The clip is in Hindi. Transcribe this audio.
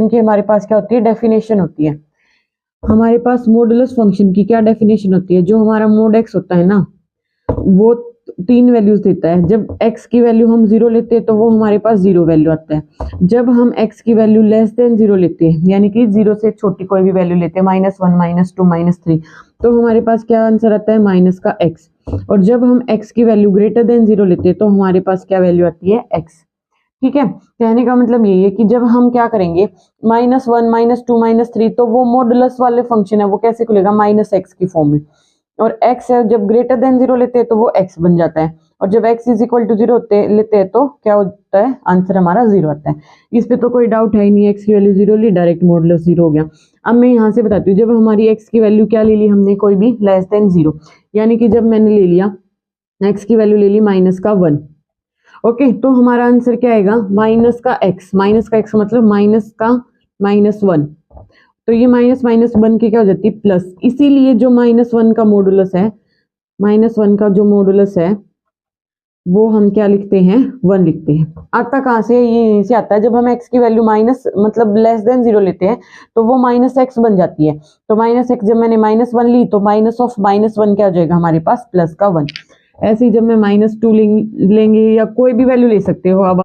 की हमारे पास क्या होती है, डेफिनेशन होती है। हमारे पास मॉडुलस फंक्शन की क्या डेफिनेशन होती है, जो हमारा मोड एक्स होता है ना वो 3 वैल्यूज देता है। जब x की वैल्यू हम 0 लेते हैं तो वो हमारे पास 0 वैल्यू आता है। जब हम x की वैल्यू लेस देन 0 लेते हैं, यानी कि 0 से छोटी कोई भी वैल्यू लेते हैं, -1 -2 -3, तो हमारे पास क्या आंसर आता है, माइनस का x। और जब हम x की वैल्यू ग्रेटर देन 0 लेते हैं तो हमारे पास क्या वैल्यू आती है, x। ठीक है, कहने का मतलब यही है कि जब हम क्या करेंगे, -1 -2 -3, तो वो मॉडुलस वाले फंक्शन है वो कैसे खुलेगा, -x की फॉर्म में। और x है जब ग्रेटर देन 0 लेते हैं तो वो x बन जाता है। और जब x इज इक्वल टू 0 लेते हैं तो क्या होता है, आंसर हमारा 0 आता है। इस पे तो कोई डाउट है ही नहीं, x की वैल्यू 0 ली, डायरेक्ट मॉडुलस 0 हो गया। अब मैं यहाँ से बताती हूँ, जब हमारी x की वैल्यू क्या ले ली हमने, कोई भी लेस देन 0, यानी कि जब मैंने ले लिया x की वैल्यू ले ली -1, ओके, तो हमारा आंसर क्या आएगा, माइनस का x मतलब माइनस का -1। तो ये माइनस माइनस बन के क्या हो जाती है, प्लस। इसीलिए जो -1 का मॉडुलस है, -1 का जो मॉडुलस है वो हम क्या लिखते हैं, 1 लिखते हैं। आता कहाँ से, ये यहीं से आता है। जब हम x की वैल्यू माइनस मतलब लेस देन 0 लेते हैं तो वो -x बन जाती है। तो -x जब मैंने -1 ली तो माइनस ऑफ -1 क्या हो जाएगा हमारे पास, प्लस का 1। ऐसे ही जब मैं -2 लेंगे या कोई भी वैल्यू ले सकते हो अब